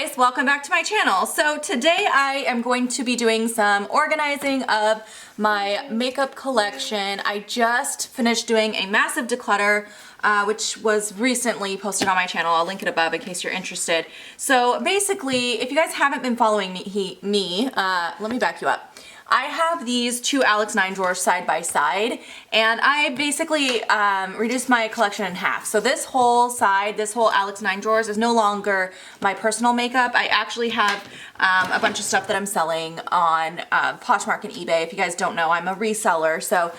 guys, welcome back to my channel. So today I am going to be doing some organizing of my makeup collection. I just finished doing a massive declutter which was recently posted on my channel. I'll link it above in case you're interested. So basically, if you guys haven't been following me, let me back you up. I have these two Alex 9 drawers side by side, and I basically reduced my collection in half. So this whole side, this whole Alex 9 drawers is no longer my personal makeup. I actually have a bunch of stuff that I'm selling on Poshmark and eBay. If you guys don't know, I'm a reseller. So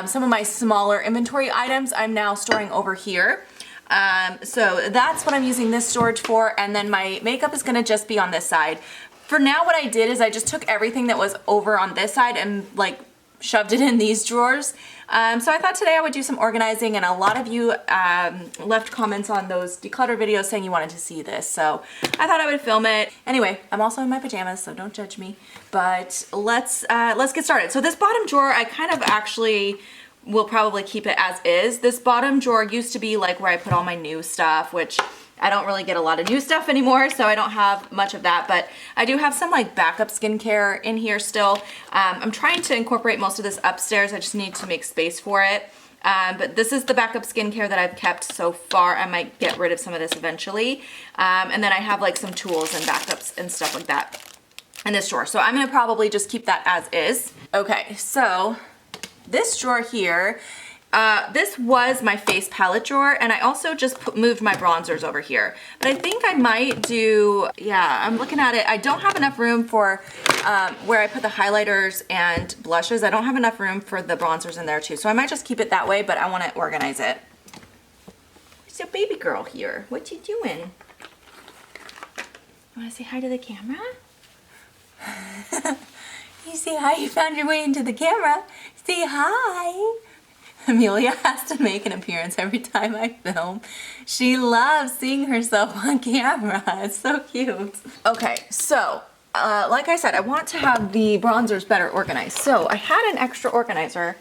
some of my smaller inventory items I'm now storing over here. So that's what I'm using this storage for, and then my makeup is gonna just be on this side. For now, what I did is I just took everything that was over on this side and like shoved it in these drawers. So I thought today I would do some organizing, and a lot of you left comments on those declutter videos saying you wanted to see this. So I thought I would film it. Anyway, I'm also in my pajamas, so don't judge me. But let's get started. So this bottom drawer, I kind of actually will probably keep it as is. This bottom drawer used to be like where I put all my new stuff, which I don't really get a lot of new stuff anymore, so I don't have much of that, but I do have some like backup skincare in here still. I'm trying to incorporate most of this upstairs. I just need to make space for it. But this is the backup skincare that I've kept so far. I might get rid of some of this eventually. And then I have like some tools and backups and stuff like that in this drawer. So I'm gonna probably just keep that as is. Okay, so this drawer here, this was my face palette drawer, and I also just moved my bronzers over here. But I think I might do, yeah, I'm looking at it. I don't have enough room for where I put the highlighters and blushes. I don't have enough room for the bronzers in there too. So I might just keep it that way, but I want to organize it. There's a baby girl here. What you doing? You want to say hi to the camera? You say hi, you found your way into the camera. Say hi. Amelia has to make an appearance every time I film. She loves seeing herself on camera. It's so cute. Okay, so like I said, I want to have the bronzers better organized. So I had an extra organizer.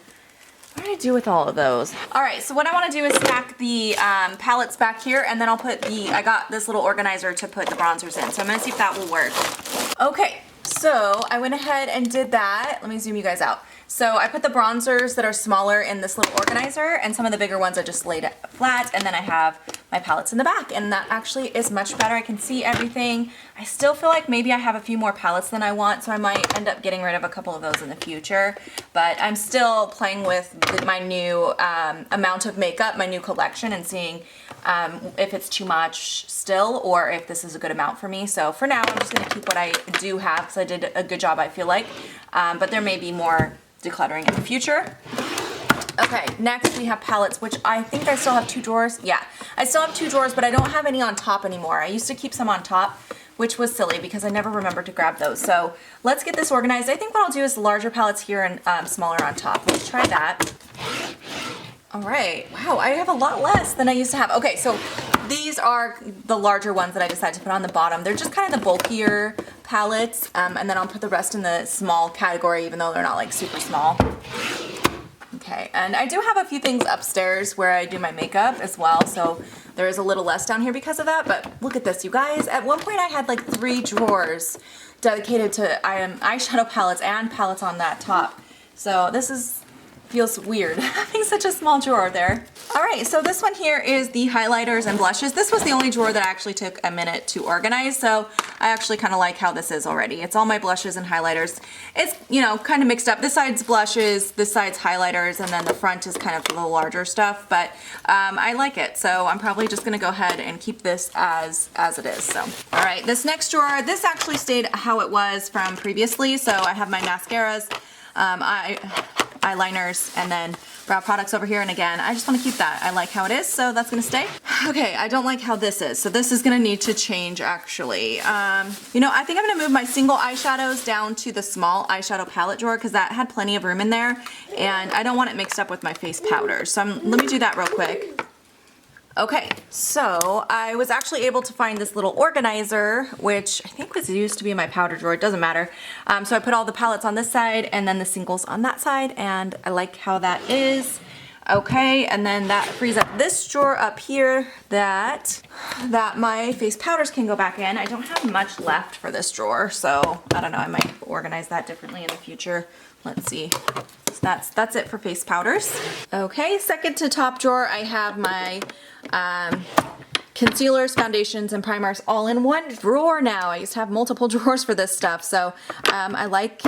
What did I do with all of those? All right, so what I want to do is stack the palettes back here, and then I'll put I got this little organizer to put the bronzers in. So I'm gonna see if that will work. Okay, so I went ahead and did that. Let me zoom you guys out. So I put the bronzers that are smaller in this little organizer, and some of the bigger ones I just laid it flat, and then I have my palettes in the back, and that actually is much better. I can see everything. I still feel like maybe I have a few more palettes than I want, so I might end up getting rid of a couple of those in the future, but I'm still playing with my new amount of makeup, my new collection, and seeing if it's too much still or if this is a good amount for me. So for now, I'm just gonna keep what I do have because I did a good job, I feel like, but there may be more decluttering in the future. Okay, next we have palettes, which I think I still have 2 drawers. Yeah, I still have 2 drawers, but I don't have any on top anymore. I used to keep some on top, which was silly because I never remembered to grab those. So let's get this organized. I think what I'll do is larger palettes here and smaller on top. Let's try that. All right, wow, I have a lot less than I used to have. Okay, so these are the larger ones that I decided to put on the bottom. They're just kind of the bulkier palettes, and then I'll put the rest in the small category, even though they're not like super small. Okay, and I do have a few things upstairs where I do my makeup as well, so there is a little less down here because of that, but look at this, you guys. At one point I had like 3 drawers dedicated to eyeshadow palettes and palettes on that top. So this feels weird having such a small drawer there. All right, so this one here is the highlighters and blushes. This was the only drawer that I actually took a minute to organize, so I actually kind of like how this is already. It's all my blushes and highlighters. It's, you know, kind of mixed up. This side's blushes, this side's highlighters, and then the front is kind of the larger stuff, but I like it, so I'm probably just gonna go ahead and keep this as it is. So, all right, this next drawer, this actually stayed how it was from previously, so I have my mascaras, eyeliners, and then brow products over here, and again, I just want to keep that. I like how it is, so that's gonna stay. Okay, I don't like how this is, so this is gonna need to change actually. You know, I think I'm gonna move my single eyeshadows down to the small eyeshadow palette drawer because that had plenty of room in there, and I don't want it mixed up with my face powder. So let me do that real quick. Okay, so I was actually able to find this little organizer, which I think was used to be in my powder drawer. It doesn't matter. So I put all the palettes on this side and then the singles on that side, and I like how that is. Okay, and then that frees up this drawer up here that my face powders can go back in. I don't have much left for this drawer, so I don't know, I might organize that differently in the future. Let's see. So that's it for face powders. Okay, second to top drawer, I have my concealers, foundations, and primers all in one drawer now. I used to have multiple drawers for this stuff, so I like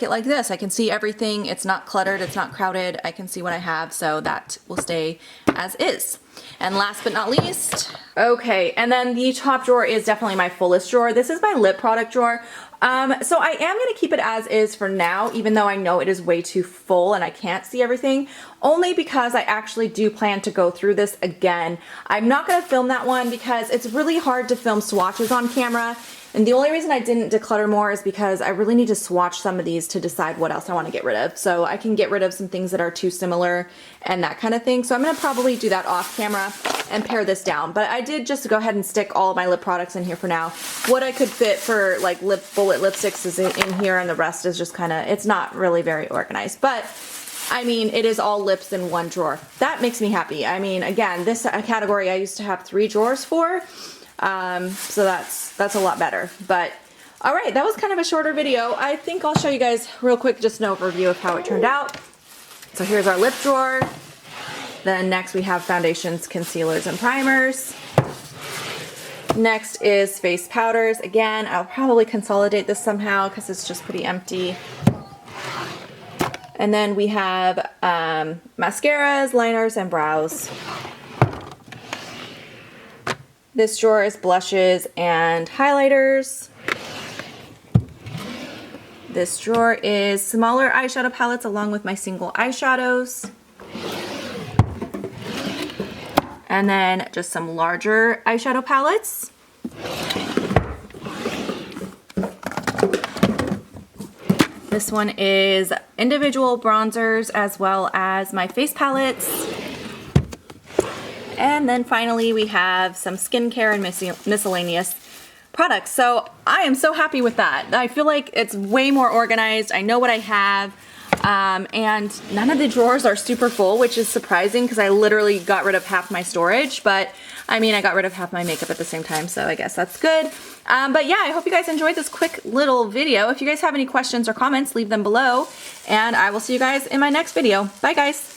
it like this. I can see everything. It's not cluttered, it's not crowded. I can see what I have, so that will stay as is. And last but not least, okay, and then the top drawer is definitely my fullest drawer. This is my lip product drawer. So I am gonna keep it as is for now, even though I know it is way too full and I can't see everything, only because I actually do plan to go through this again. I'm not gonna film that one because it's really hard to film swatches on camera. And the only reason I didn't declutter more is because I really need to swatch some of these to decide what else I want to get rid of. So I can get rid of some things that are too similar and that kind of thing. So I'm going to probably do that off camera and pare this down. But I did just go ahead and stick all of my lip products in here for now. What I could fit for like bullet lipsticks is in here, and the rest is just kind of, it's not really very organized. But I mean, it is all lips in one drawer. That makes me happy. I mean, again, this category I used to have 3 drawers for. So that's a lot better. But all right, that was kind of a shorter video. I think I'll show you guys real quick just an overview of how it turned out. So here's our lip drawer. Then next we have foundations, concealers, and primers. Next is face powders. Again, I'll probably consolidate this somehow because it's just pretty empty. And then we have mascaras, liners, and brows. This drawer is blushes and highlighters. This drawer is smaller eyeshadow palettes along with my single eyeshadows. And then just some larger eyeshadow palettes. This one is individual bronzers as well as my face palettes. And then finally we have some skincare and miscellaneous products. So I am so happy with that. I feel like it's way more organized. I know what I have. And none of the drawers are super full, which is surprising because I literally got rid of half my storage. But I mean, I got rid of half my makeup at the same time, so I guess that's good. But yeah, I hope you guys enjoyed this quick little video. If you guys have any questions or comments, leave them below. And I will see you guys in my next video. Bye guys.